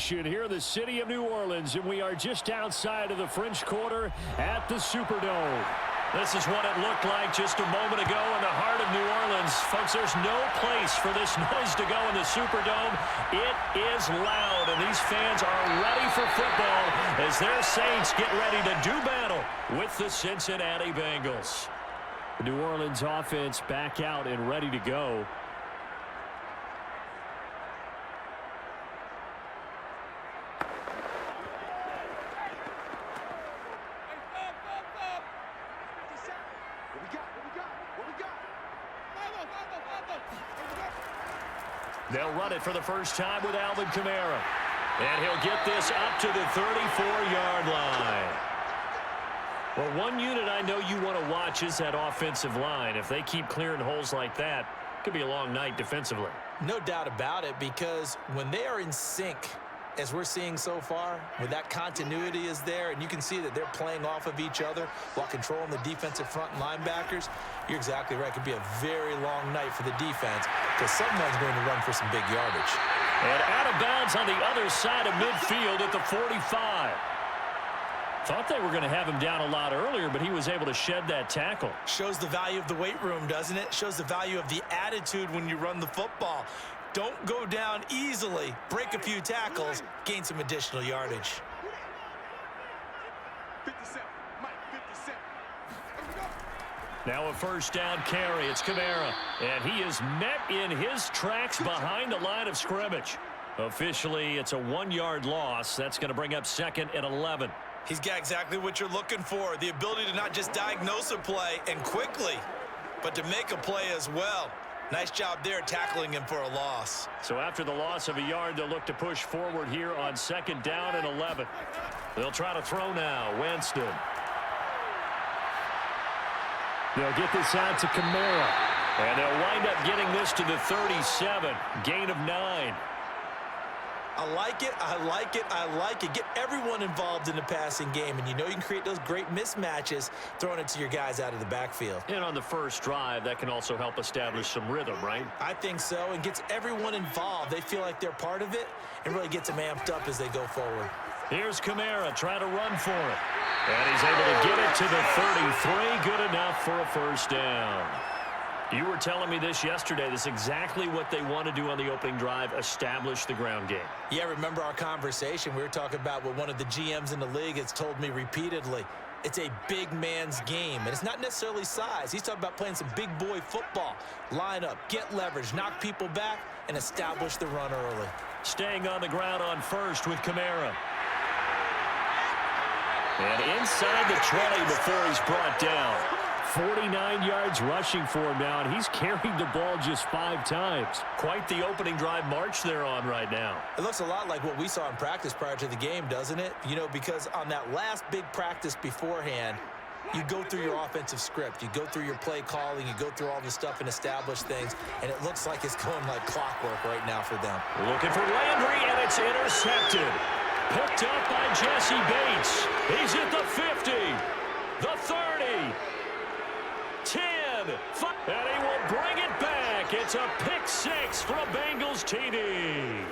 Nation here in the city of New Orleans, and we are just outside of the French Quarter at the Superdome. This is what it looked like just a moment ago in the heart of New Orleans. Folks, there's no place for this noise to go in the Superdome. It is loud, and these fans are ready for football as their Saints get ready to do battle with the Cincinnati Bengals. The New Orleans offense back out and ready to go. They'll run it for the first time with Alvin Kamara. And he'll get this up to the 34-yard line. Well, one unit I know you want to watch is that offensive line. If they keep clearing holes like that, it could be a long night defensively. No doubt about it, because when they are in sync, as we're seeing so far, when that continuity is there, and you can see that they're playing off of each other while controlling the defensive front linebackers, you're exactly right. It could be a very long night for the defense because someone's going to run for some big yardage. And out of bounds on the other side of midfield at the 45. Thought they were going to have him down a lot earlier, but he was able to shed that tackle. Shows the value of the weight room, doesn't it? Shows the value of the attitude when you run the football. Don't go down easily. Break a few tackles, gain some additional yardage. 57, Mike, 57. Now a first down carry. It's Kamara. And he is met in his tracks behind the line of scrimmage. Officially, it's a 1-yard loss. That's going to bring up 2nd and 11. He's got exactly what you're looking for. The ability to not just diagnose a play and quickly, but to make a play as well. Nice job there tackling him for a loss. So after the loss of a yard, they'll look to push forward here on 2nd down and 11. They'll try to throw now. Winston. They'll get this out to Kamara. And they'll wind up getting this to the 37. Gain of 9. I like it, I like it, I like it. Get everyone involved in the passing game, and you know you can create those great mismatches throwing it to your guys out of the backfield. And on the first drive, that can also help establish some rhythm, right? I think so, and gets everyone involved. They feel like they're part of it and really gets them amped up as they go forward. Here's Kamara trying to run for it. And he's able to get it to the 33. Good enough for a first down. You were telling me this yesterday. This is exactly what they want to do on the opening drive, establish the ground game. Yeah, remember our conversation. We were talking about what one of the GMs in the league has told me repeatedly. It's a big man's game, and it's not necessarily size. He's talking about playing some big boy football. Line up, get leverage, knock people back, and establish the run early. Staying on the ground on first with Kamara. And inside the 20 before he's brought down. 49 yards rushing for him now, and he's carried the ball just 5 times. Quite the opening drive march they're on right now. It looks a lot like what we saw in practice prior to the game, doesn't it? You know, because on that last big practice beforehand, you go through your offensive script. You go through your play calling. You go through all the stuff and establish things, and it looks like it's going like clockwork right now for them. Looking for Landry, and it's intercepted. Picked up by Jesse Bates. He's at the 50, the 30. 10, 5, and he will bring it back. It's a pick 6 for a Bengals TD.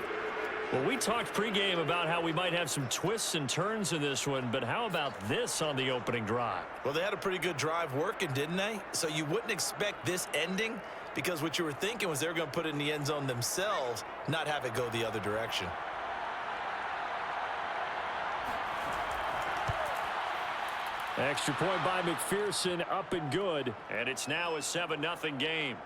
Well, we talked pregame about how we might have some twists and turns in this one, but how about this on the opening drive? Well, they had a pretty good drive working, didn't they? So you wouldn't expect this ending, because what you were thinking was they were going to put it in the end zone themselves, not have it go the other direction. Extra point by McPherson, up and good. And it's now a 7-0 game.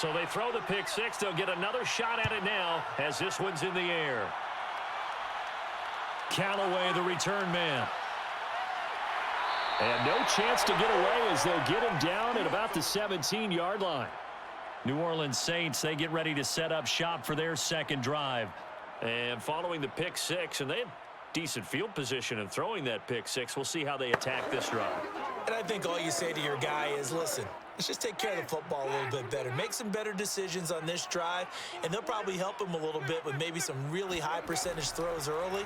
So they throw the pick six. They'll get another shot at it now as this one's in the air. Callaway, the return man. And no chance to get away as they'll get him down at about the 17-yard line. New Orleans Saints, they get ready to set up shop for their second drive. And following the pick six, and they had decent field position in throwing that pick six. We'll see how they attack this drive. And I think all you say to your guy is, listen, let's just take care of the football a little bit better. Make some better decisions on this drive, and they'll probably help him a little bit with maybe some really high percentage throws early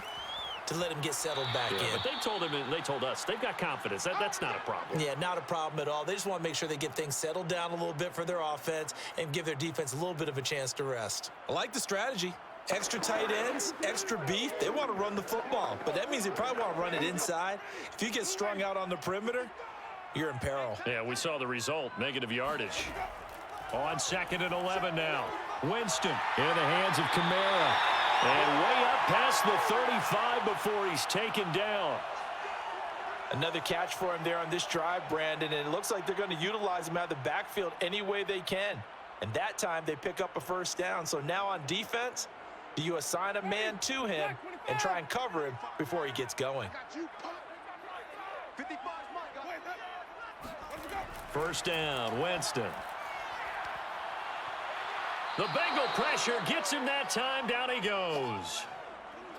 to let him get settled back in. But they told him, and they told us, they've got confidence. That's not a problem. Yeah, not a problem at all. They just want to make sure they get things settled down a little bit for their offense and give their defense a little bit of a chance to rest. I like the strategy. Extra tight ends, extra beef. They want to run the football, but that means they probably want to run it inside. If you get strung out on the perimeter, you're in peril. Yeah, we saw the result, negative yardage. On 2nd and 11 now. Winston in the hands of Kamara. And way up past the 35 before he's taken down. Another catch for him there on this drive, Brandon, and it looks like they're going to utilize him out of the backfield any way they can. And that time they pick up a first down. So now on defense, do you assign a man to him and try and cover him before he gets going? First down, Winston. The Bengal pressure gets him that time. Down he goes.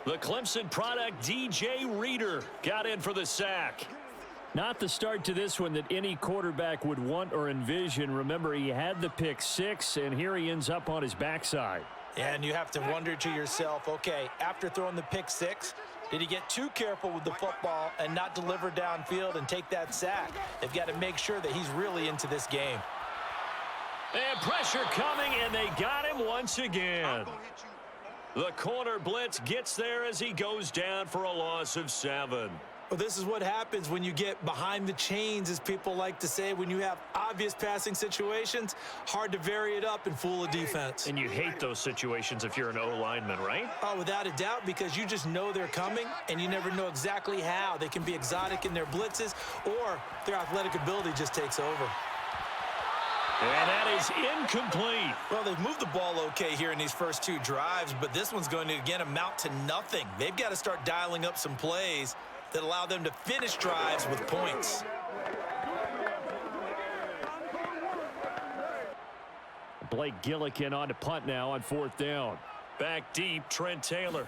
The Clemson product, DJ Reader, got in for the sack. Not the start to this one that any quarterback would want or envision. Remember, he had the pick six, and here he ends up on his backside. And you have to wonder to yourself, okay, after throwing the pick six, did he get too careful with the football and not deliver downfield and take that sack? They've got to make sure that he's really into this game. And pressure coming, and they got him once again. The corner blitz gets there as he goes down for a loss of 7. Well, this is what happens when you get behind the chains, as people like to say. When you have obvious passing situations, hard to vary it up and fool a defense. And you hate those situations if you're an O-lineman, right? Oh, without a doubt, because you just know they're coming, and you never know exactly how. They can be exotic in their blitzes, or their athletic ability just takes over. And that is incomplete. Well, they've moved the ball okay here in these first two drives, but this one's going to, again, amount to nothing. They've got to start dialing up some plays that allow them to finish drives with points. Blake Gillikin on to punt now on 4th down. Back deep, Trent Taylor.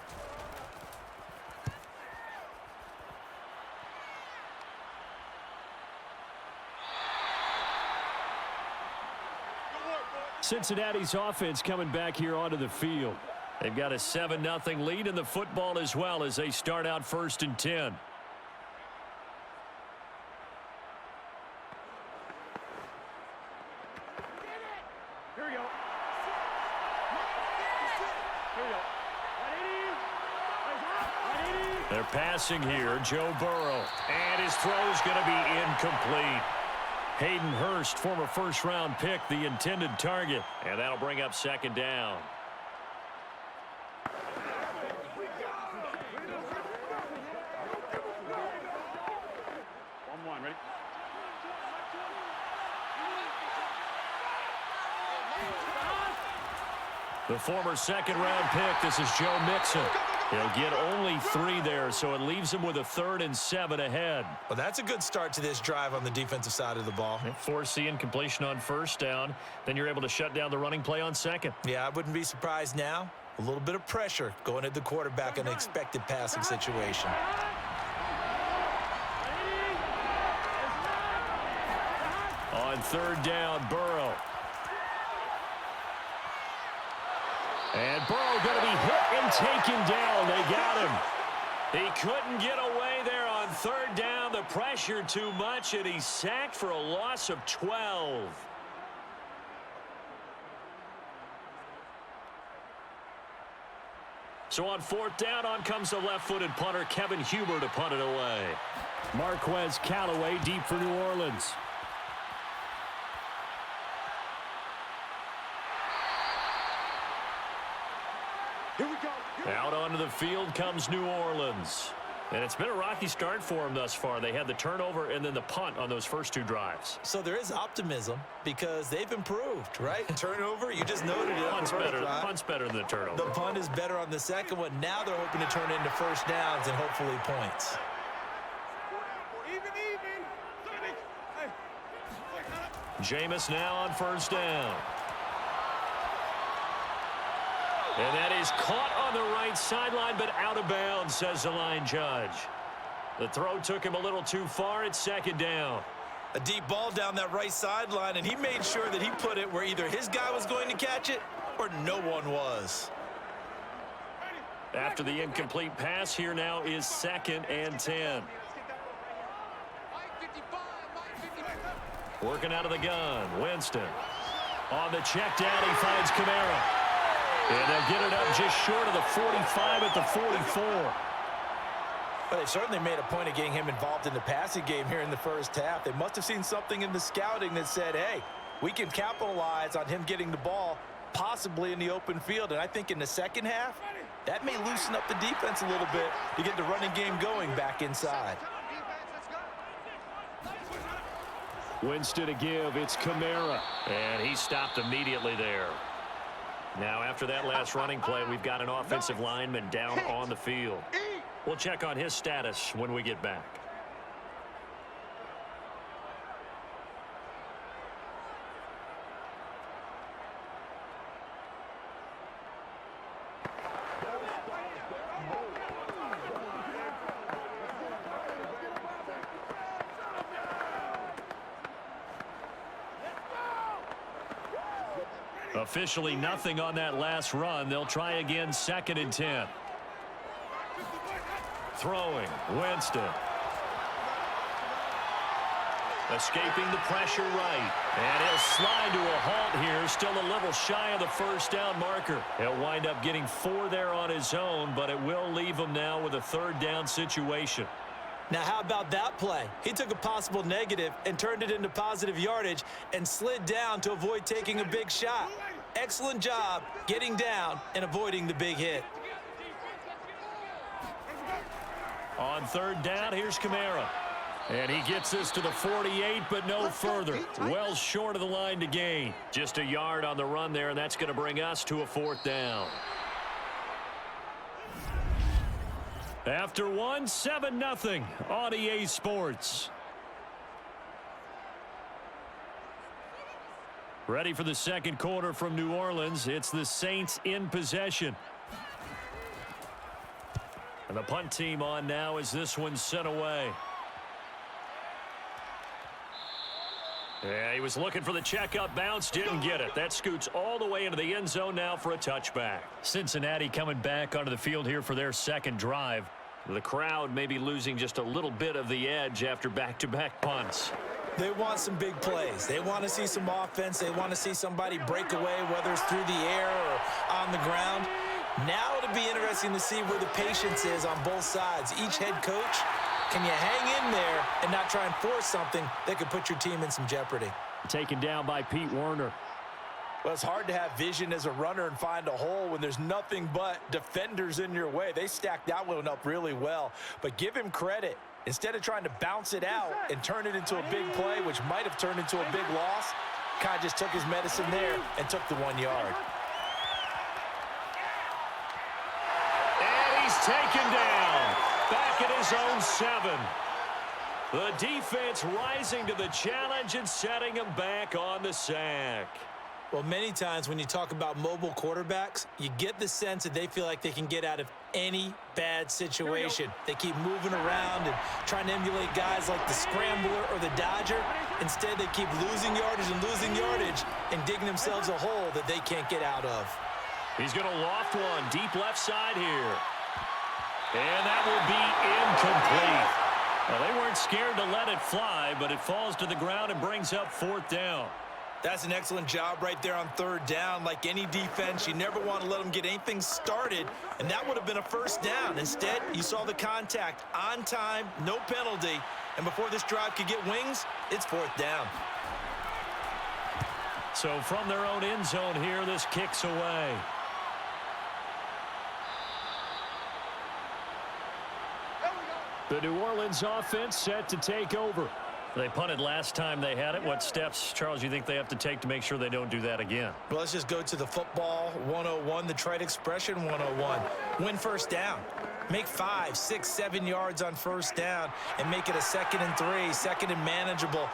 Cincinnati's offense coming back here onto the field. They've got a 7-0 lead in the football as well as they start out 1st and 10. Here we go. Here we go. They're passing here, Joe Burrow. And his throw's going to be incomplete. Hayden Hurst, former first-round pick, the intended target. And that'll bring up 2nd down. One, ready? The former 2nd-round pick, this is Joe Mixon. He'll get only 3 there, so it leaves him with a 3rd and 7 ahead. Well, that's a good start to this drive on the defensive side of the ball. Force the incompletion on 1st down. Then you're able to shut down the running play on 2nd. Yeah, I wouldn't be surprised now. A little bit of pressure going at the quarterback in an expected passing situation. On 3rd down, Burrow. And Burrow going to be hit and taken down. They got him. He couldn't get away there on 3rd down. The pressure too much, and he's sacked for a loss of 12. So on 4th down, on comes the left-footed punter, Kevin Huber, to punt it away. Marquez Callaway deep for New Orleans. Here we go. Out onto the field comes New Orleans. And it's been a rocky start for them thus far. They had the turnover and then the punt on those first 2 drives. So there is optimism because they've improved, right? Turnover, you just noted it. Punt's better than the turnover. The punt is better on the second one. Now they're hoping to turn it into first downs and hopefully points. Jameis now on first down. And that is caught on the right sideline, but out of bounds, says the line judge. The throw took him a little too far. It's second down. A deep ball down that right sideline, and he made sure that he put it where either his guy was going to catch it or no one was. After the incomplete pass, here now is 2nd and 10. Working out of the gun, Winston. On the check down, he finds Kamara. And they'll get it up just short of the 45 at the 44. But they certainly made a point of getting him involved in the passing game here in the first half. They must have seen something in the scouting that said, hey, we can capitalize on him getting the ball possibly in the open field. And I think in the second half, that may loosen up the defense a little bit to get the running game going back inside. Winston to give. It's Kamara. And he stopped immediately there. Now, after that last running play, we've got an offensive lineman down on the field. We'll check on his status when we get back. Officially nothing on that last run. They'll try again, 2nd and 10. Throwing, Winston. Escaping the pressure right. And he'll slide to a halt here. Still a little shy of the first down marker. He'll wind up getting 4 there on his own, but it will leave him now with a 3rd down situation. Now, how about that play? He took a possible negative and turned it into positive yardage and slid down to avoid taking a big shot. Excellent job getting down and avoiding the big hit. On 3rd down, here's Kamara. And he gets this to the 48, but no further. Well short of the line to gain. Just a yard on the run there, and that's going to bring us to a 4th down. After 7-0 on EA Sports. Ready for the second quarter from New Orleans. It's the Saints in possession. And the punt team on now as this one's sent away. Yeah, he was looking for the checkup bounce, didn't get it. That scoots all the way into the end zone now for a touchback. Cincinnati coming back onto the field here for their second drive. The crowd may be losing just a little bit of the edge after back-to-back punts. They want some big plays. They want to see some offense. They want to see somebody break away, whether it's through the air or on the ground. Now it'll be interesting to see where the patience is on both sides. Each head coach, can you hang in there and not try and force something that could put your team in some jeopardy? Taken down by Pete Werner. Well, it's hard to have vision as a runner and find a hole when there's nothing but defenders in your way. They stacked that one up really well. But give him credit. Instead of trying to bounce it out and turn it into a big play, which might have turned into a big loss, kind of just took his medicine there and took the 1 yard. And he's taken down. Back at his own 7. The defense rising to the challenge and setting him back on the sack. Well, many times when you talk about mobile quarterbacks, you get the sense that they feel like they can get out of any bad situation. They keep moving around and trying to emulate guys like the Scrambler or the Dodger. Instead, they keep losing yardage and digging themselves a hole that they can't get out of. He's going to loft one deep left side here. And that will be incomplete. Well, they weren't scared to let it fly, but it falls to the ground and brings up 4th down. That's an excellent job right there on 3rd down. Like any defense, you never want to let them get anything started, and that would have been a 1st down. Instead, you saw the contact on time, no penalty, and before this drive could get wings, it's 4th down. So from their own end zone here, this kicks away. The New Orleans offense set to take over. They punted last time they had it. What steps, Charles, you think they have to take to make sure they don't do that again? Well, let's just go to the football 101, the trite expression 101. Win first down. Make 5, 6, 7 yards on first down and make it a 2nd and 3, 2nd and manageable.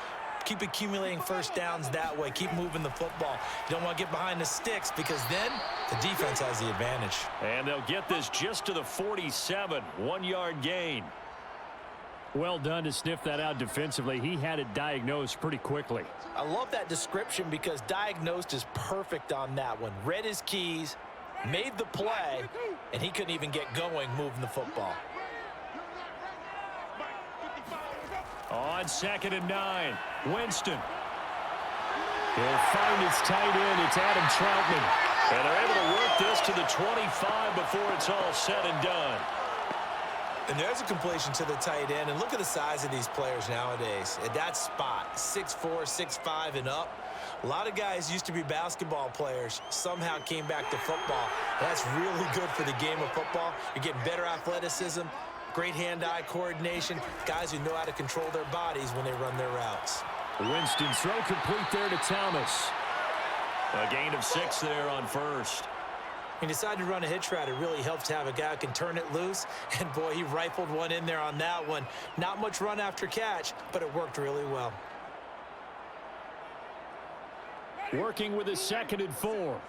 Keep accumulating first downs that way. Keep moving the football. You don't want to get behind the sticks because then the defense has the advantage. And they'll get this just to the 47, 1-yard gain. Well done to sniff that out defensively. He had it diagnosed pretty quickly. I love that description because diagnosed is perfect on that one. Read his keys, made the play, and he couldn't even get going moving the football. On 2nd and 9, Winston. He'll find his tight end. It's Adam Troutman. And they're able to work this to the 25 before it's all said and done. And there's a completion to the tight end. And look at the size of these players nowadays. At that spot, 6'4", 6'5", and up. A lot of guys used to be basketball players. Somehow came back to football. That's really good for the game of football. You're getting better athleticism, great hand-eye coordination, guys who know how to control their bodies when they run their routes. Winston's throw complete there to Thomas. A gain of 6 there on first. He decided to run a hitch route. It really helps to have a guy who can turn it loose. And, boy, he rifled one in there on that one. Not much run after catch, but it worked really well. Working with a 2nd and 4.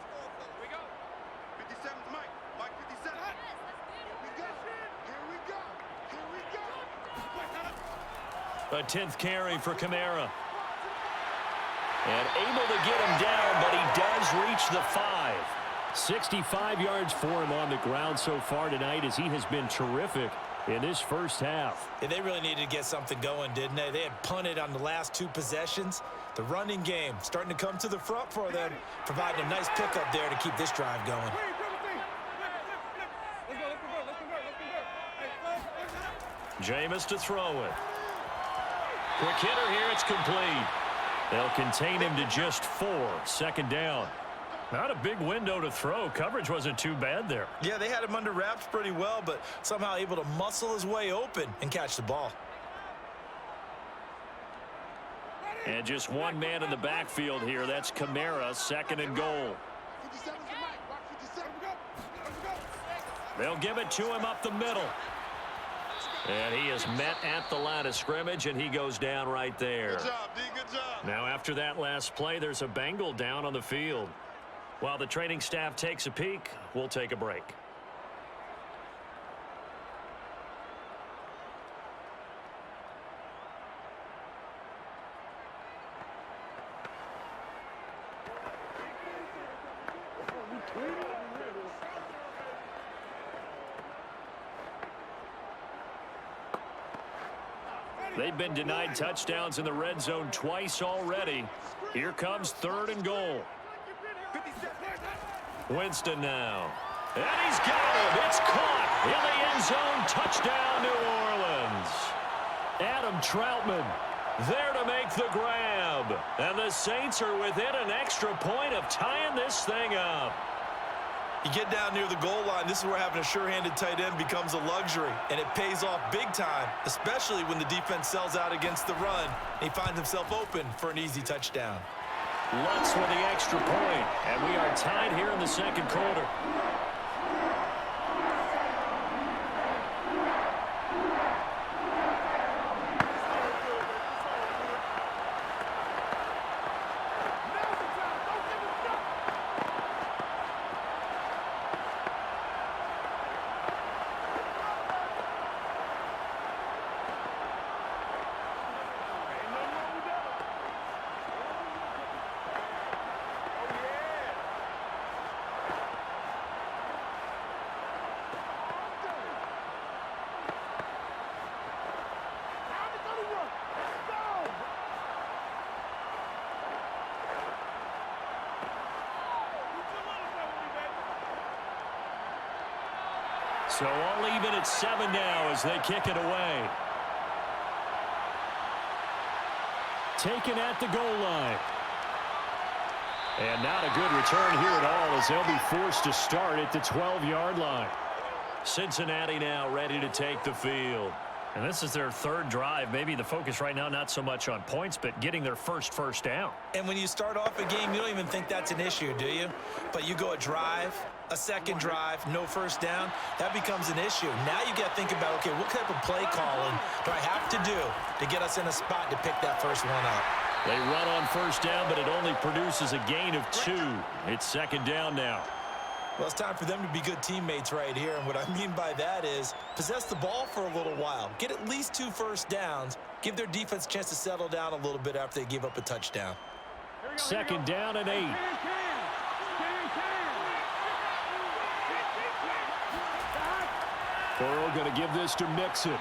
A 10th carry for Kamara. And able to get him down, but he does reach the 5. 65 yards for him on the ground so far tonight as he has been terrific in this first half. And they really needed to get something going, didn't they? They had punted on the last 2 possessions. The running game starting to come to the front for them, providing a nice pickup there to keep this drive going. Jameis to throw it. Quick hitter here, it's complete. They'll contain him to just 4, 2nd down. Not a big window to throw. Coverage wasn't too bad there. Yeah, they had him under wraps pretty well, but somehow able to muscle his way open and catch the ball. And just one man in the backfield here. That's Kamara, 2nd and goal. They'll give it to him up the middle. And he is met at the line of scrimmage, and he goes down right there. Good job, D. Good job. Now, after that last play, there's a Bengal down on the field. While the training staff takes a peek, we'll take a break. They've been denied touchdowns in the red zone twice already. Here comes 3rd and goal. Winston now. And he's got it. It's caught in the end zone. Touchdown, New Orleans. Adam Troutman there to make the grab. And the Saints are within an extra point of tying this thing up. You get down near the goal line, this is where having a sure-handed tight end becomes a luxury, and it pays off big time, especially when the defense sells out against the run, and he finds himself open for an easy touchdown. Lutz with the extra point, and we are tied here in the 2nd quarter. So all even at 7 now as they kick it away. Taken at the goal line. And not a good return here at all as they'll be forced to start at the 12-yard line. Cincinnati now ready to take the field. And this is their third drive. Maybe the focus right now not so much on points, but getting their first down. And when you start off a game, you don't even think that's an issue, do you? But you go a drive, a second drive, no first down, that becomes an issue. Now you got to think about, okay, what type of play calling do I have to do to get us in a spot to pick that first one up? They run on first down, but it only produces a gain of 2. It's second down now. Well, it's time for them to be good teammates right here. And what I mean by that is possess the ball for a little while. Get at least 2 first downs. Give their defense a chance to settle down a little bit after they give up a touchdown. Second down and 8. Burrow going to give this to Mixon.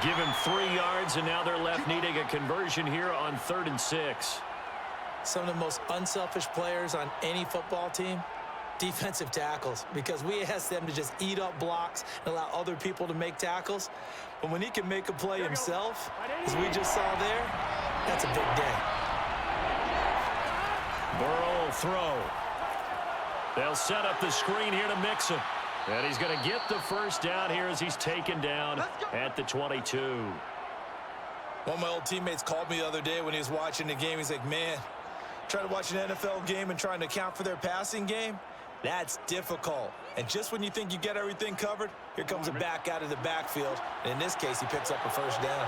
Give him 3 yards, and now they're left needing a conversion here on 3rd and 6. Some of the most unselfish players on any football team, defensive tackles, because we ask them to just eat up blocks and allow other people to make tackles. But when he can make a play himself, as we just saw there, that's a big day. Burrow will throw. They'll set up the screen here to Mixon. And he's going to get the first down here as he's taken down at the 22. One of my old teammates called me the other day when he was watching the game. He's like, man, trying to watch an NFL game and trying to account for their passing game, that's difficult. And just when you think you get everything covered, here comes a back out of the backfield. And in this case, he picks up a first down.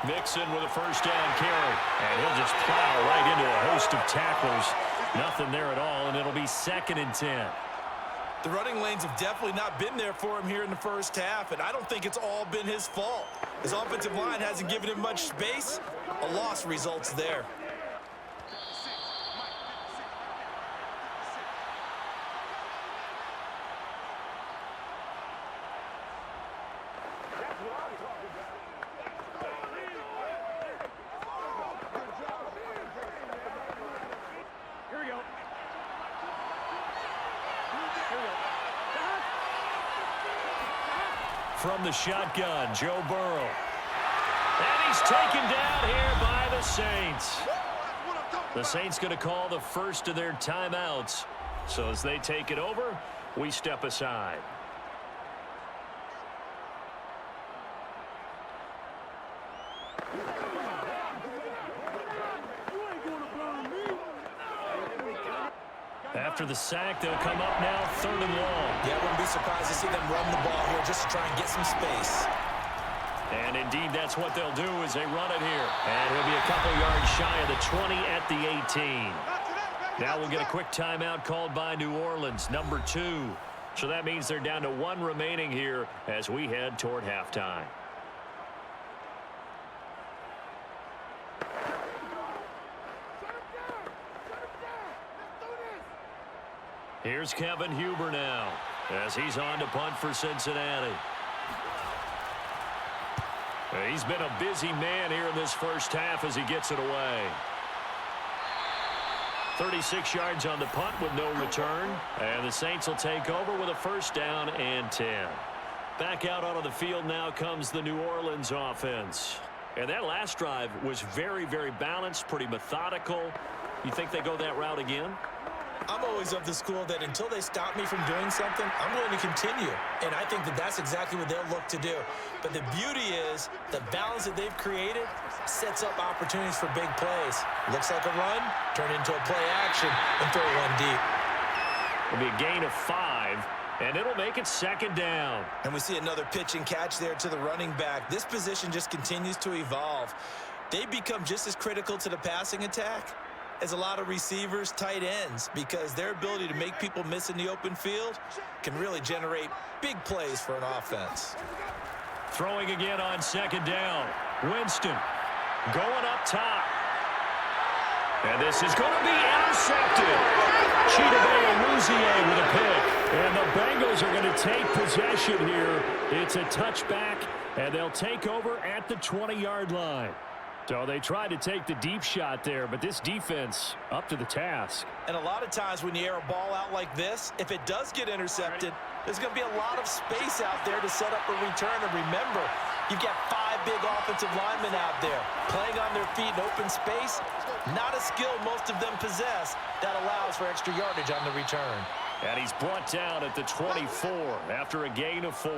Mixon with a first down carry. And he'll just plow right into a host of tacklers. Nothing there at all, and it'll be 2nd and 10. The running lanes have definitely not been there for him here in the first half, and I don't think it's all been his fault. His offensive line hasn't given him much space. A loss results there. From the shotgun, Joe Burrow. And he's taken down here by the Saints. The Saints going to call the first of their timeouts. So as they take it over, we step aside. After the sack, they'll come up now 3rd and long. Yeah, I wouldn't be surprised to see them run the ball here just to try and get some space. And indeed, that's what they'll do as they run it here. And he'll be a couple yards shy of the 20 at the 18. Now we'll get a quick timeout called by New Orleans, number 2. So that means they're down to 1 remaining here as we head toward halftime. Here's Kevin Huber now as he's on to punt for Cincinnati. He's been a busy man here in this first half as he gets it away. 36 yards on the punt with no return. And the Saints will take over with a first down and 10. Back out onto the field now comes the New Orleans offense. And that last drive was very, very balanced, pretty methodical. You think they go that route again? I'm always of the school that until they stop me from doing something, I'm going to continue. And I think that that's exactly what they'll look to do. But the beauty is the balance that they've created sets up opportunities for big plays. Looks like a run, turn into a play action, and throw one deep. It'll be a gain of 5, and it'll make it 2nd down. And we see another pitch and catch there to the running back. This position just continues to evolve. They become just as critical to the passing attack as a lot of receivers, tight ends, because their ability to make people miss in the open field can really generate big plays for an offense. Throwing again on 2nd down. Winston going up top. And this is going to be intercepted. Chidobe with a pick. And the Bengals are going to take possession here. It's a touchback, and they'll take over at the 20-yard line. So they tried to take the deep shot there, but this defense up to the task. And a lot of times when you air a ball out like this, if it does get intercepted, there's going to be a lot of space out there to set up a return. And remember, you've got 5 big offensive linemen out there playing on their feet in open space. Not a skill most of them possess that allows for extra yardage on the return. And he's brought down at the 24 after a gain of 4.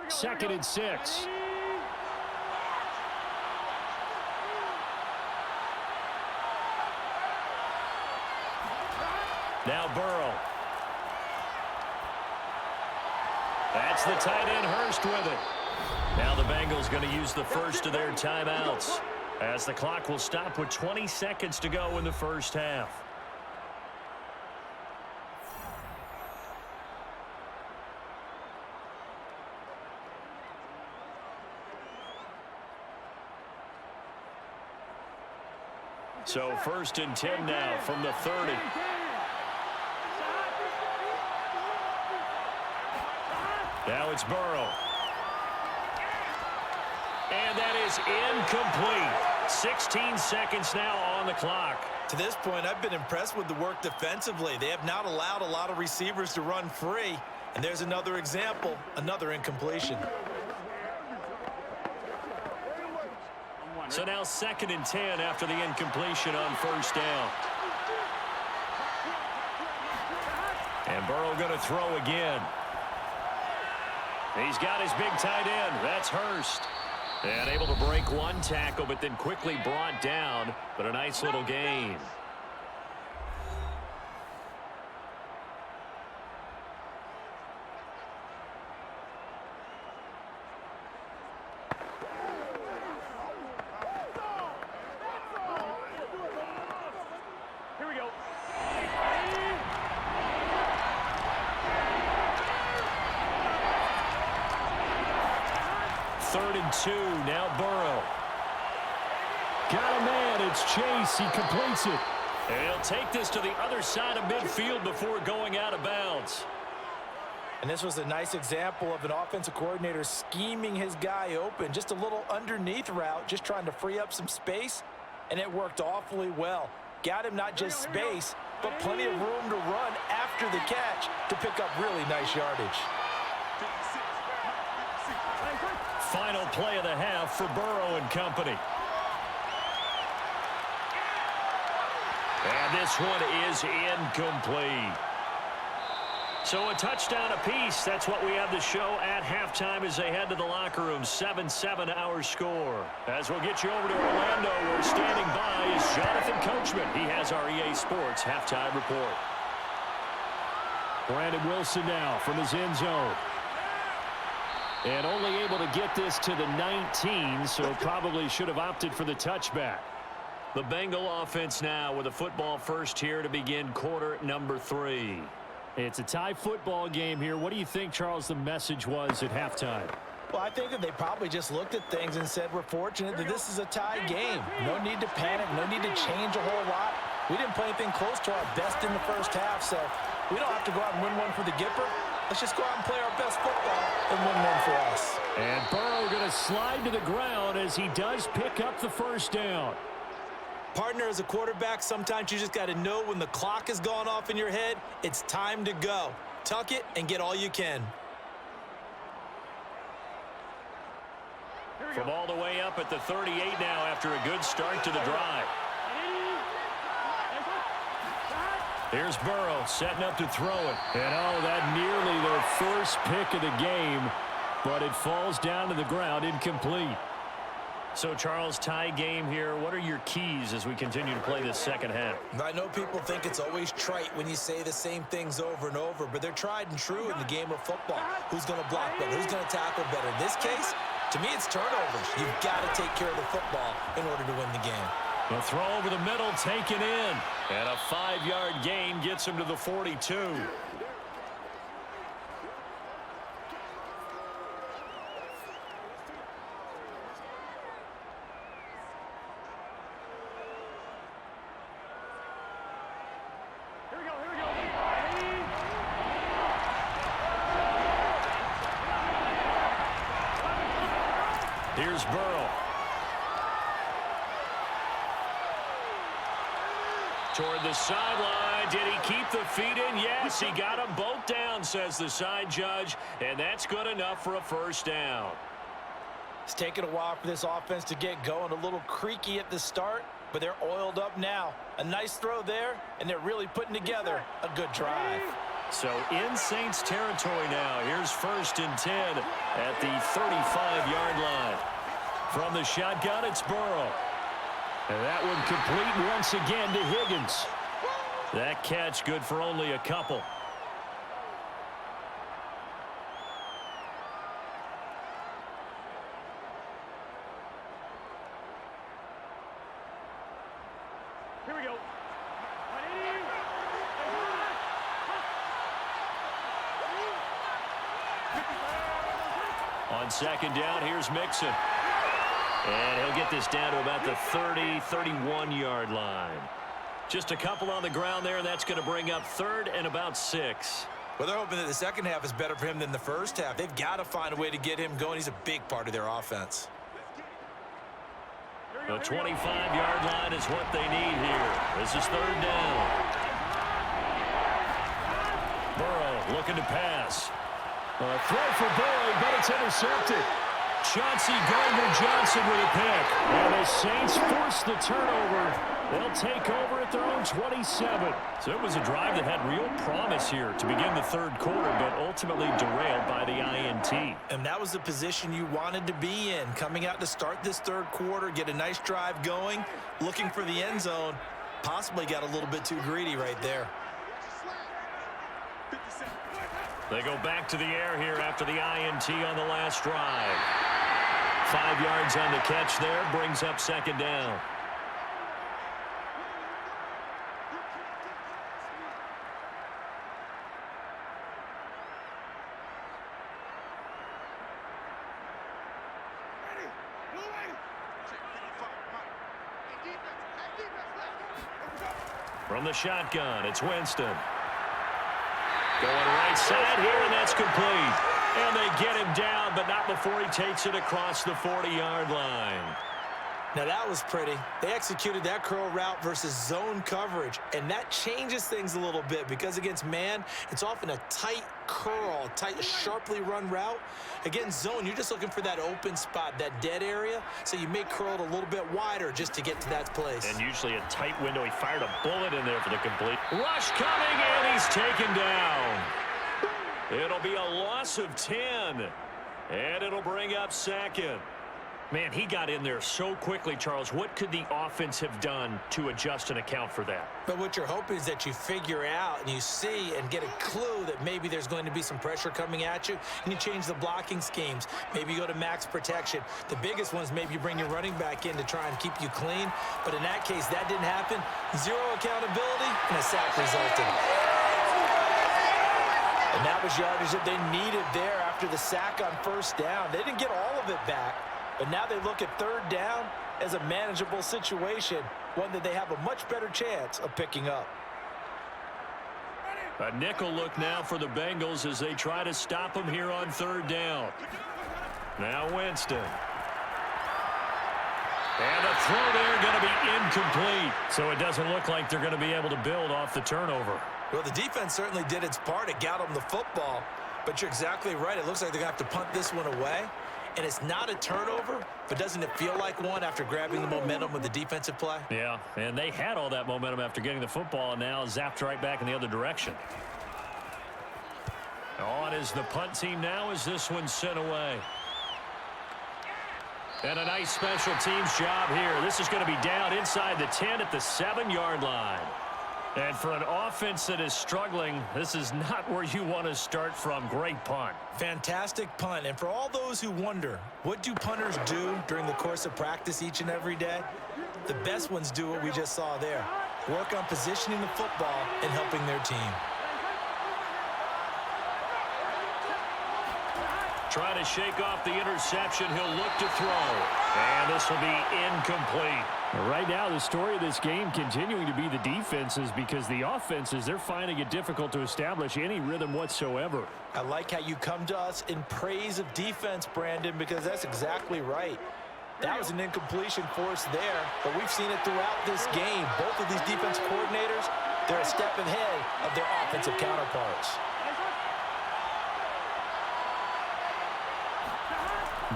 Second and 6. Now Burrow. That's the tight end Hurst with it. Now the Bengals going to use the first of their timeouts, as the clock will stop with 20 seconds to go in the first half. So first and 10 now from the 30. Now it's Burrow. And that is incomplete. 16 seconds now on the clock. To this point, I've been impressed with the work defensively. They have not allowed a lot of receivers to run free. And there's another example, another incompletion. So now second and 10 after the incompletion on first down. And Burrow going to throw again. He's got his big tight end. That's Hurst. And able to break one tackle, but then quickly brought down. But a nice little gain. Here we go. Third and 2, now Burrow. Got a man, it's Chase, he completes it. And he'll take this to the other side of midfield before going out of bounds. And this was a nice example of an offensive coordinator scheming his guy open. Just a little underneath route, just trying to free up some space, and it worked awfully well. Got him not just space, but plenty of room to run after the catch to pick up really nice yardage. Final play of the half for Burrow and company. And this one is incomplete. So a touchdown apiece. That's what we have to show at halftime as they head to the locker room. 7-7 our score. As we'll get you over to Orlando, where standing by is Jonathan Coachman. He has our EA Sports halftime report. Brandon Wilson now from his end zone. And only able to get this to the 19, so probably should have opted for the touchback. The Bengal offense now with a football first here to begin quarter number 3. It's a tie football game here. What do you think, Charles, the message was at halftime? Well, I think that they probably just looked at things and said, we're fortunate that this is a tie game. No need to panic, no need to change a whole lot. We didn't play anything close to our best in the first half, so we don't have to go out and win one for the Gipper. Let's just go out and play our best football and win one for us. And Burrow going to slide to the ground as he does pick up the first down. Partner, as a quarterback, sometimes you just got to know when the clock has gone off in your head, it's time to go. Tuck it and get all you can. From all the way up at the 38 now after a good start to the drive. Here's Burrow setting up to throw it. And oh, that nearly their first pick of the game, but it falls down to the ground, incomplete. So, Charles, tie game here. What are your keys as we continue to play this second half? I know people think it's always trite when you say the same things over and over, but they're tried and true in the game of football. Who's going to block better? Who's going to tackle better? In this case, to me, it's turnovers. You've got to take care of the football in order to win the game. The throw over the middle taken in. And a 5-yard gain gets him to the 42. Here's Burrow. Toward the sideline. Did he keep the feet in? Yes, he got them both down, says the side judge, and that's good enough for a first down. It's taken a while for this offense to get going. A little creaky at the start, but they're oiled up now. A nice throw there, and they're really putting together a good drive. So in Saints territory now. Here's 1st and 10 at the 35-yard line. From the shotgun, it's Burrow. And that one complete once again to Higgins. That catch good for only a couple. Here we go. On 2nd down, here's Mixon. And he'll get this down to about the 30, 31-yard line. Just a couple on the ground there, and that's going to bring up 3rd and about 6. Well, they're hoping that the second half is better for him than the first half. They've got to find a way to get him going. He's a big part of their offense. The 25-yard line is what they need here. This is 3rd down. Burrow looking to pass. A throw for Boyd, but it's intercepted. Chauncey Gardner-Johnson with a pick. And the Saints force the turnover. They'll take over at their own 27. So it was a drive that had real promise here to begin the 3rd quarter, but ultimately derailed by the INT. And that was the position you wanted to be in. Coming out to start this 3rd quarter, get a nice drive going, looking for the end zone. Possibly got a little bit too greedy right there. They go back to the air here after the INT on the last drive. 5 yards on the catch there, brings up 2nd down. From the shotgun, it's Winston. Going right side here, and that's complete. And they get him down, but not before he takes it across the 40-yard line. Now that was pretty. They executed that curl route versus zone coverage, and that changes things a little bit because against man, it's often a tight curl, tight, sharply run route. Against zone, you're just looking for that open spot, that dead area, so you may curl it a little bit wider just to get to that place. And usually a tight window. He fired a bullet in there for the complete. Rush coming, and he's taken down. It'll be a loss of 10, and it'll bring up 2nd. Man, he got in there so quickly, Charles. What could the offense have done to adjust and account for that? But what you're hoping is that you figure out and you see and get a clue that maybe there's going to be some pressure coming at you, and you change the blocking schemes. Maybe you go to max protection. The biggest ones, maybe you bring your running back in to try and keep you clean. But in that case, that didn't happen. Zero accountability, and a sack resulted. And that was yardage that they needed there after the sack on 1st down. They didn't get all of it back. But now they look at 3rd down as a manageable situation, one that they have a much better chance of picking up. A nickel look now for the Bengals as they try to stop him here on 3rd down. Now Winston. And the throw there going to be incomplete. So it doesn't look like they're going to be able to build off the turnover. Well, the defense certainly did its part. It got them the football. But you're exactly right. It looks like they're going to have to punt this one away. And it's not a turnover, but doesn't it feel like one after grabbing the momentum with the defensive play? Yeah, and they had all that momentum after getting the football, and now zapped right back in the other direction. On is the punt team now as this one's sent away. And a nice special teams job here. This is going to be down inside the 10 at the 7-yard line. And for an offense that is struggling, this is not where you want to start from. Great punt. Fantastic punt. And for all those who wonder, what do punters do during the course of practice each and every day? The best ones do what we just saw there. Work on positioning the football and helping their team. Trying to shake off the interception. He'll look to throw. And this will be incomplete. Right now, the story of this game continuing to be the defenses because the offenses, they're finding it difficult to establish any rhythm whatsoever. I like how you come to us in praise of defense, Brandon, because that's exactly right. That was an incompletion force there, but we've seen it throughout this game. Both of these defense coordinators, They're a step ahead of their offensive counterparts.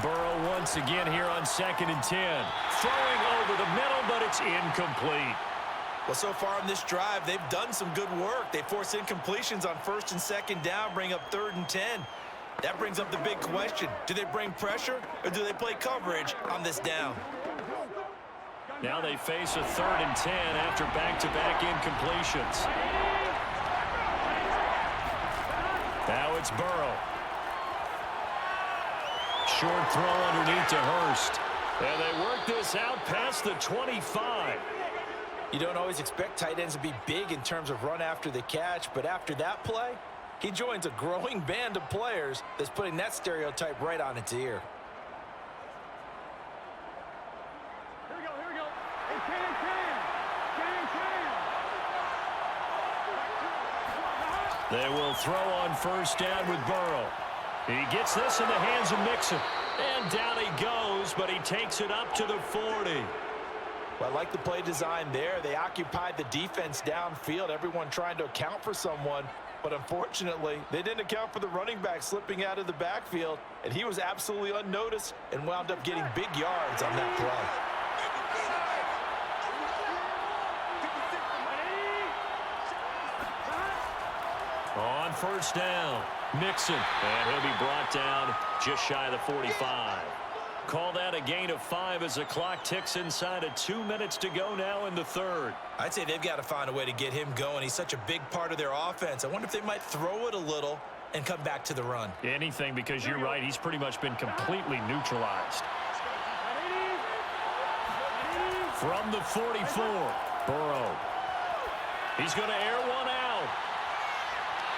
Burrow once again here on 2nd and 10. Throwing over the middle, but it's incomplete. Well, so far in this drive, they've done some good work. They force incompletions on 1st and 2nd down, bring up 3rd and 10. That brings up the big question. Do they bring pressure or do they play coverage on this down? Now they face a 3rd and 10 after back-to-back incompletions. Now it's Burrow. Short throw underneath to Hurst. And they work this out past the 25. You don't always expect tight ends to be big in terms of run after the catch, but after that play, he joins a growing band of players that's putting that stereotype right on its ear. Here we go. Hey, 10. They will throw on 1st down with Burrow. He gets this in the hands of Mixon. And down he goes, but he takes it up to the 40. Well, I like the play design there. They occupied the defense downfield, everyone trying to account for someone. But unfortunately, they didn't account for the running back slipping out of the backfield, and he was absolutely unnoticed and wound up getting big yards on that play. On 1st down, Mixon, and he'll be brought down just shy of the 45. Call that a gain of 5 as the clock ticks inside of 2 minutes to go now in the 3rd. I'd say they've got to find a way to get him going. He's such a big part of their offense. I wonder if they might throw it a little and come back to the run. Anything, because you're right. He's pretty much been completely neutralized. From the 44, Burrow. He's going to air one out.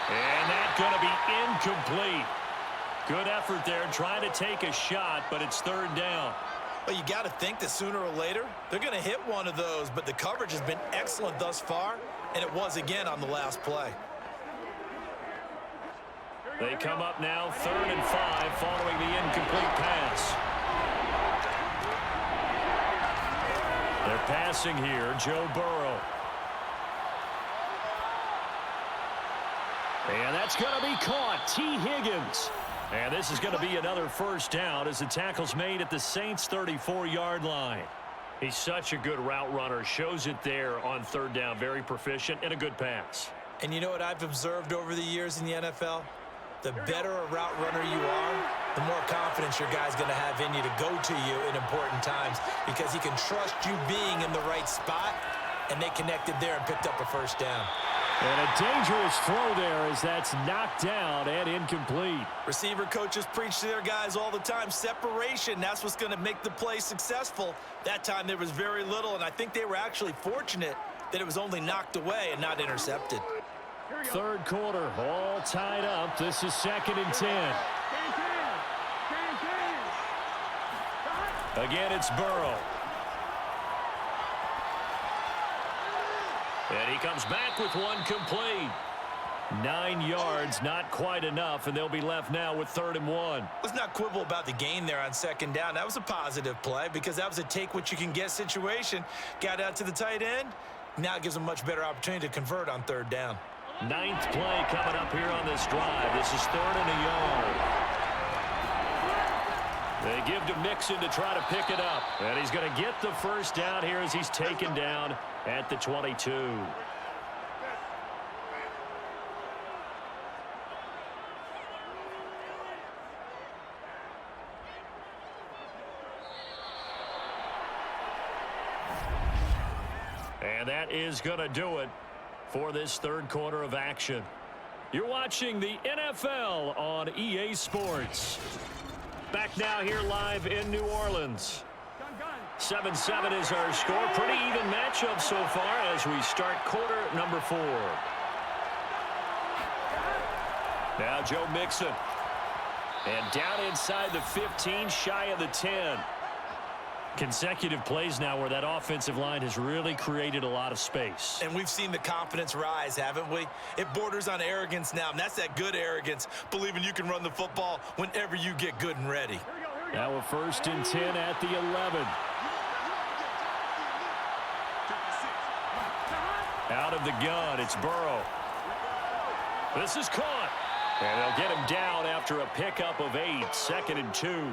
And that's going to be incomplete. Good effort there, trying to take a shot, but it's 3rd down. Well, you got to think that sooner or later, they're going to hit one of those, but the coverage has been excellent thus far, and it was again on the last play. They come up now 3rd and 5 following the incomplete pass. They're passing here, Joe Burrow. And that's going to be caught. T. Higgins. And this is going to be another 1st down as the tackle's made at the Saints' 34-yard line. He's such a good route runner. Shows it there on 3rd down. Very proficient and a good pass. And you know what I've observed over the years in the NFL? The better a route runner you are, the more confidence your guy's going to have in you to go to you in important times because he can trust you being in the right spot, and they connected there and picked up a 1st down. And a dangerous throw there as that's knocked down and incomplete. Receiver coaches preach to their guys all the time. Separation, that's what's going to make the play successful. That time there was very little, and I think they were actually fortunate that it was only knocked away and not intercepted. 3rd quarter, all tied up. This is 2nd and 10. Again, it's Burrow. And he comes back with one complete. 9 yards, not quite enough, and they'll be left now with 3rd and 1. Let's not quibble about the gain there on 2nd down. That was a positive play because that was a take-what-you-can-get situation. Got out to the tight end. Now it gives them a much better opportunity to convert on 3rd down. 9th play coming up here on this drive. This is 3rd and a yard. They give to Mixon to try to pick it up. And he's going to get the 1st down here as he's taken down at the 22. And that is going to do it for this 3rd quarter of action. You're watching the NFL on EA Sports. Back now here live in New Orleans. 7-7 is our score. Pretty even matchup so far as we start quarter number 4. Now Joe Mixon. And down inside the 15, shy of the 10. Consecutive plays now where that offensive line has really created a lot of space. And we've seen the confidence rise, haven't we? It borders on arrogance now, and that's that good arrogance, believing you can run the football whenever you get good and ready. Now a 1st and 10 at the 11. Out of the gun, it's Burrow. This is caught. And they'll get him down after a pickup of 8, 2nd and 2.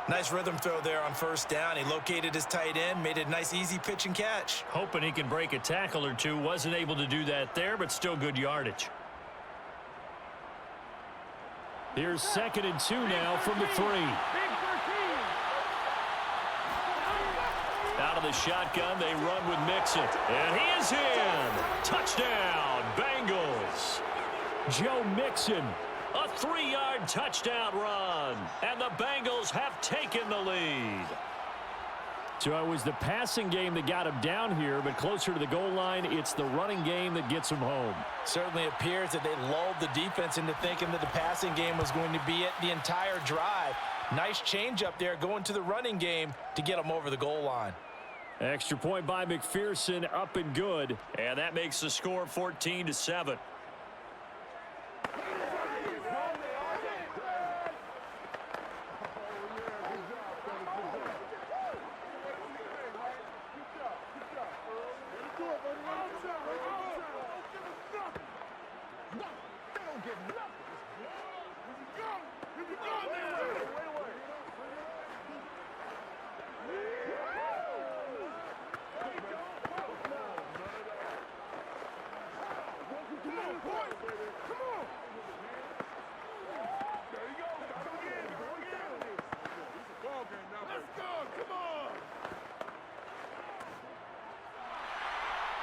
Nice rhythm throw there on first down. He located his tight end, made it a nice, easy pitch and catch. Hoping he can break a tackle or two. Wasn't able to do that there, but still good yardage. Here's 2nd and 2 now from the 3. Out of the shotgun, they run with Mixon. And he is in. Touchdown, Bengals. Joe Mixon. A 3-yard touchdown run. And the Bengals have taken the lead. So it was the passing game that got him down here, but closer to the goal line, it's the running game that gets him home. Certainly appears that they lulled the defense into thinking that the passing game was going to be it the entire drive. Nice change up there going to the running game to get them over the goal line. Extra point by McPherson, up and good. And that makes the score 14-7.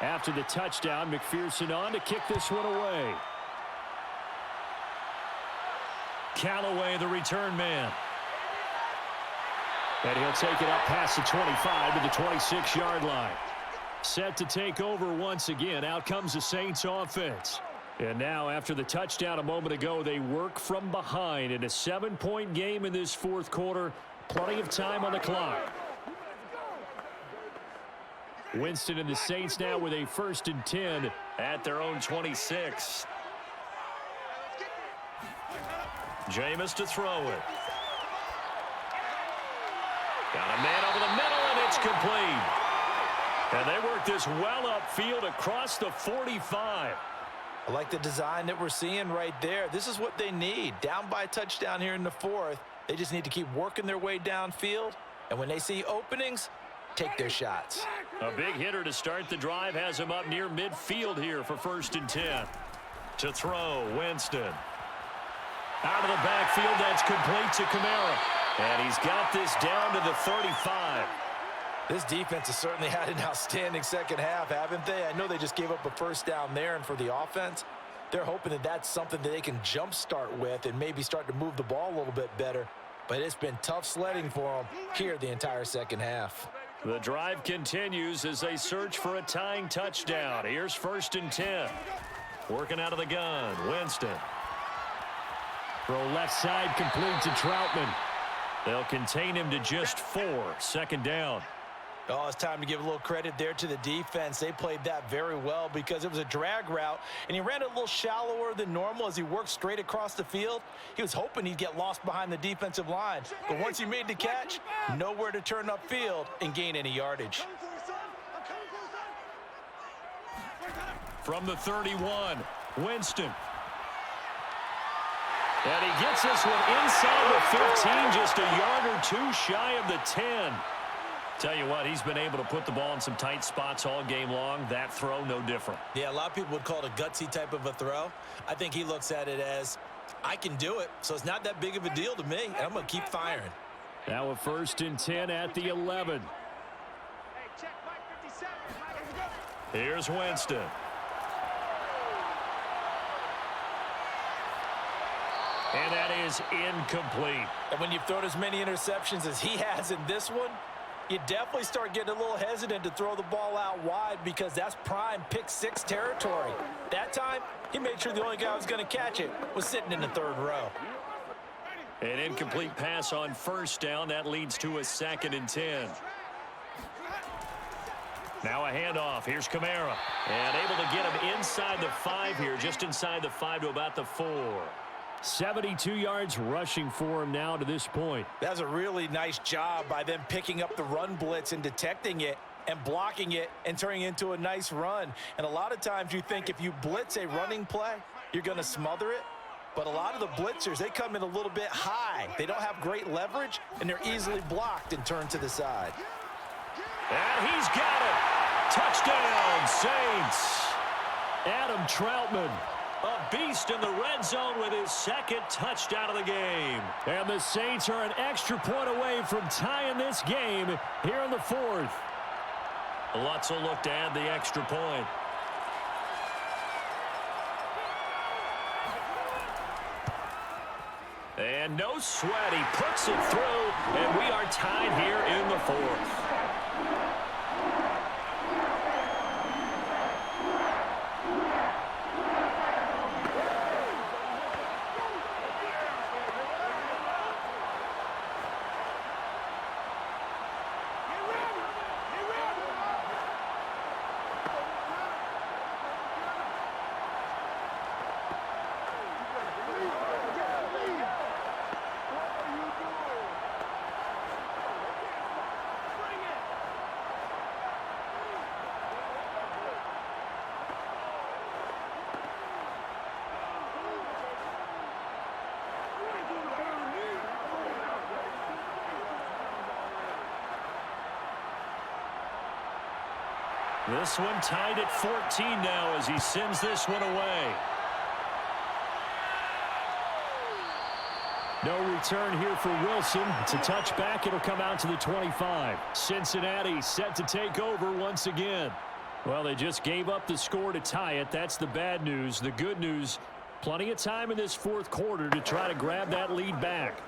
After the touchdown, McPherson on to kick this one away. Callaway, the return man. And he'll take it up past the 25 to the 26-yard line. Set to take over once again. Out comes the Saints offense. And now, after the touchdown a moment ago, they work from behind in a 7-point game in this fourth quarter. Plenty of time on the clock. Winston and the Saints now with a 1st and 10 at their own 26. Jameis to throw it. Got a man over the middle, and it's complete. And they work this well upfield across the 45. I like the design that we're seeing right there. This is what they need. Down by a touchdown here in the 4th. They just need to keep working their way downfield. And when they see openings, take their shots. A big hitter to start the drive has him up near midfield here for 1st and 10. To throw, Winston. Out of the backfield, that's complete to Kamara. And he's got this down to the 35. This defense has certainly had an outstanding second half, haven't they? I know they just gave up a 1st down there, and for the offense, they're hoping that that's something that they can jumpstart with and maybe start to move the ball a little bit better. But it's been tough sledding for them here the entire second half. The drive continues as they search for a tying touchdown. Here's 1st and 10. Working out of the gun, Winston. Throw left side complete to Troutman. They'll contain him to just 4. 2nd down. Oh, it's time to give a little credit there to the defense. They played that very well because it was a drag route, and he ran it a little shallower than normal as he worked straight across the field. He was hoping he'd get lost behind the defensive line. But once he made the catch, nowhere to turn upfield and gain any yardage. From the 31, Winston. And he gets this one inside the 15, just a yard or two shy of the 10. Tell you what, he's been able to put the ball in some tight spots all game long. That throw, no different. Yeah, a lot of people would call it a gutsy type of a throw. I think he looks at it as, I can do it, so it's not that big of a deal to me, and I'm going to keep firing. Now a 1st and 10 at the 11. Here's Winston. And that is incomplete. And when you've thrown as many interceptions as he has in this one, you definitely start getting a little hesitant to throw the ball out wide because that's prime pick-6 territory. That time, he made sure the only guy who was going to catch it was sitting in the 3rd row. An incomplete pass on 1st down. That leads to a 2nd and 10. Now a handoff. Here's Kamara. And able to get him inside the 5 here, just inside the 5 to about the 4. 72 yards rushing for him now to this point. That's a really nice job by them picking up the run blitz and detecting it. and blocking it and turning it into a nice run. And a lot of times you think if you blitz a running play, you're going to smother it. But a lot of the blitzers, they come in a little bit high. They don't have great leverage, and they're easily blocked and turned to the side. And he's got it. Touchdown, Saints. Adam Troutman, a beast in the red zone with his second touchdown of the game. And the Saints are an extra point away from tying this game here in the fourth. Lutz will look to add the extra point. And no sweat, he puts it through, and we are tied here in the fourth. This one tied at 14 now as he sends this one away. No return here for Wilson. It's a touchback. It'll come out to the 25. Cincinnati set to take over once again. Well, they just gave up the score to tie it. That's the bad news. The good news, plenty of time in this fourth quarter to try to grab that lead back.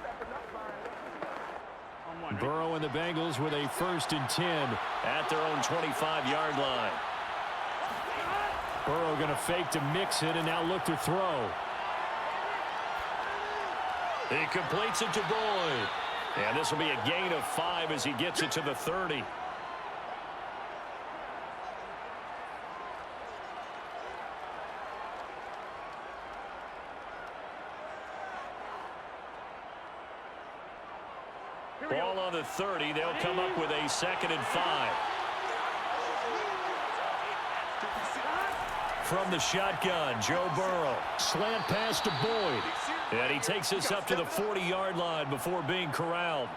Burrow and the Bengals with a 1st and 10 at their own 25-yard line. Burrow going to fake to mix it and now look to throw. He completes it to Boyd. And this will be a gain of 5 as he gets it to the 30. Ball on the 30. They'll come up with a 2nd and 5. From the shotgun, Joe Burrow. Slant pass to Boyd. And he takes us up to the 40-yard line before being corralled.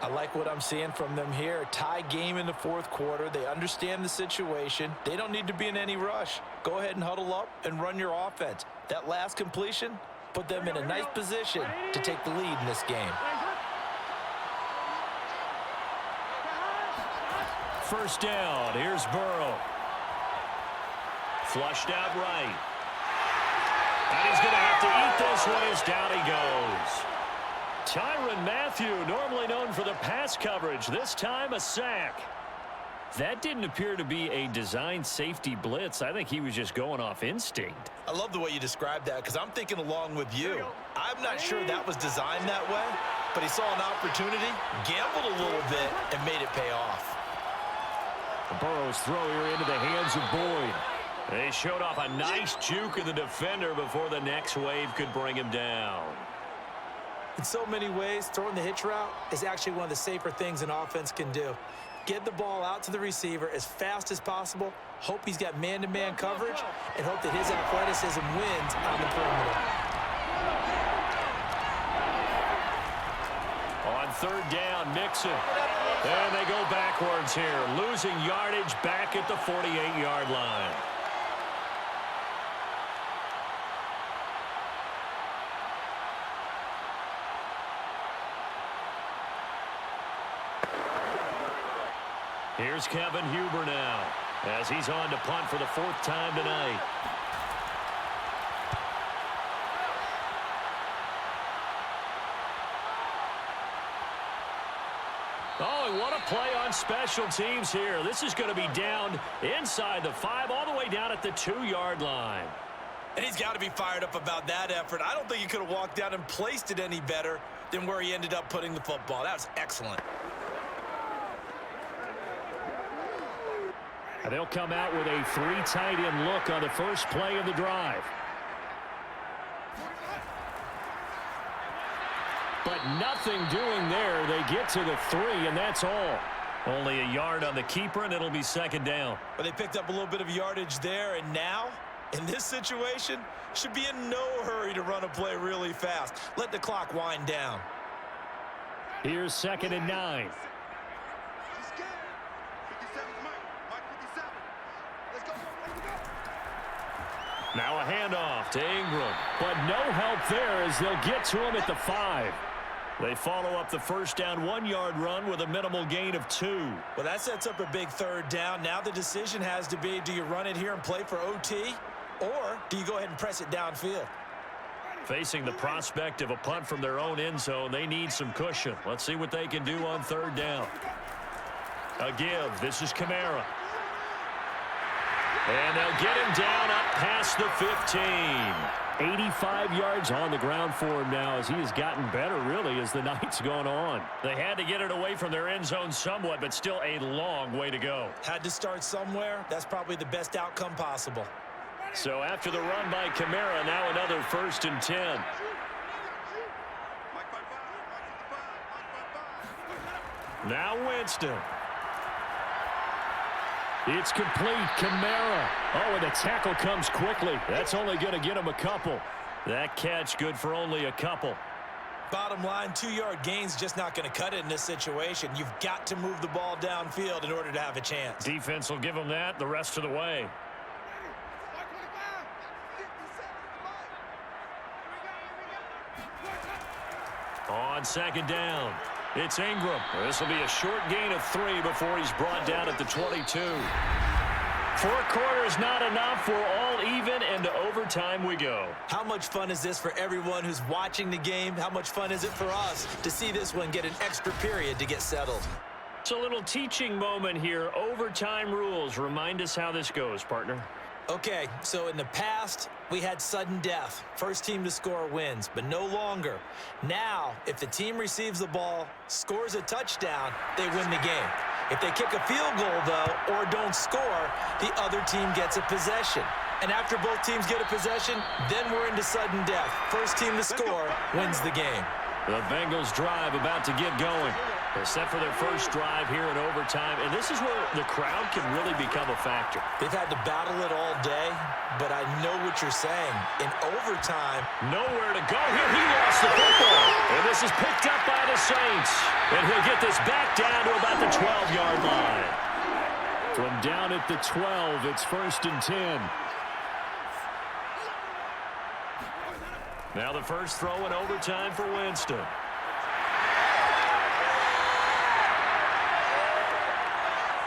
I like what I'm seeing from them here. Tie game in the fourth quarter. They understand the situation. They don't need to be in any rush. Go ahead and huddle up and run your offense. That last completion put them in a nice position to take the lead in this game. First down. Here's Burrow. Flushed out right. And he's going to have to eat this one as down he goes. Tyrann Mathieu, normally known for the pass coverage, this time a sack. That didn't appear to be a designed safety blitz. I think he was just going off instinct. I love the way you described that because I'm thinking along with you. I'm not sure that was designed that way, but he saw an opportunity, gambled a little bit, and made it pay off. Burrow's throw here into the hands of Boyd. They showed off a nice juke of the defender before the next wave could bring him down. In so many ways, throwing the hitch route is actually one of the safer things an offense can do. Get the ball out to the receiver as fast as possible, hope he's got man-to-man coverage, and hope that his athleticism wins on the perimeter. On 3rd down, Mixon. And they go backwards here, losing yardage back at the 48-yard line. Here's Kevin Huber now, as he's on to punt for the 4th time tonight. Oh, what a play on special teams here. This is going to be down inside the 5, all the way down at the 2-yard line. And he's got to be fired up about that effort. I don't think he could have walked down and placed it any better than where he ended up putting the football. That was excellent. And they'll come out with a 3 tight end look on the first play of the drive. But nothing doing there. They get to the 3, and that's all. Only a yard on the keeper, and it'll be second down. But they picked up a little bit of yardage there, and now, in this situation, should be in no hurry to run a play really fast. Let the clock wind down. Here's 2nd and 9. Now a handoff to Ingram. But no help there as they'll get to him at the 5. They follow up the first down 1-yard run with a minimal gain of 2. Well, that sets up a big third down. Now the decision has to be, do you run it here and play for OT, or do you go ahead and press it downfield? Facing the prospect of a punt from their own end zone, they need some cushion. Let's see what they can do on third down. A give. This is Kamara. And they'll get him down up past the 15. 85 yards on the ground for him now as he has gotten better, really, as the night's gone on. They had to get it away from their end zone somewhat, but still a long way to go. Had to start somewhere. That's probably the best outcome possible. So after the run by Kamara, now another 1st and 10. Now Winston. It's complete. Kamara. Oh, and the tackle comes quickly. That's only going to get him a couple. That catch good for only a couple. Bottom line, 2-yard gain's just not going to cut it in this situation. You've got to move the ball downfield in order to have a chance. Defense will give them that the rest of the way. On 2nd down, it's Ingram. This will be a short gain of 3 before he's brought down at the 22. 4 quarters not enough. We're all even, and to overtime we go. How much fun is this for everyone who's watching the game? How much fun is it for us to see this one get an extra period to get settled? It's a little teaching moment here. Overtime rules. Remind us how this goes, partner. Okay, so in the past, we had sudden death. First team to score wins, but no longer. Now, if the team receives the ball, scores a touchdown, they win the game. If they kick a field goal, though, or don't score, the other team gets a possession. And after both teams get a possession, then we're into sudden death. First team to score wins the game. The Bengals drive about to get going. They're set for their first drive here in overtime, and this is where the crowd can really become a factor. They've had to battle it all day, but I know what you're saying. In overtime, nowhere to go here. He lost the football, and this is picked up by the Saints. And he'll get this back down to about the 12-yard line. From down at the 12, it's 1st and 10. Now the first throw in overtime for Winston.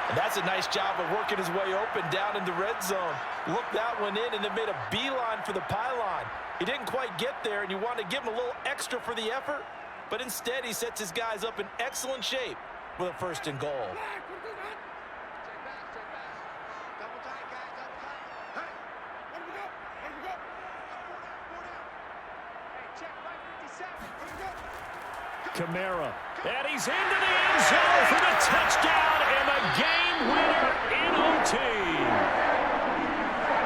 And that's a nice job of working his way open down in the red zone. Looked that one in and then made a beeline for the pylon. He didn't quite get there, and you want to give him a little extra for the effort, but instead he sets his guys up in excellent shape with a 1st and goal. Kamara. And he's into the end zone for the touchdown and the game winner in OT.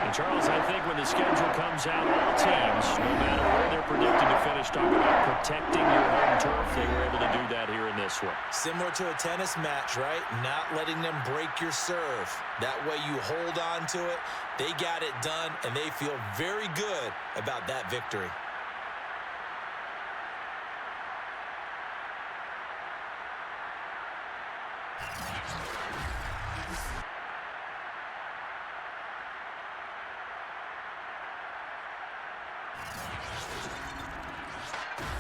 And Charles, I think when the schedule comes out, all teams, no matter where they're predicted to finish, talk about protecting your home turf. They were able to do that here in this one. Similar to a tennis match, right? Not letting them break your serve. That way you hold on to it. They got it done, and they feel very good about that victory.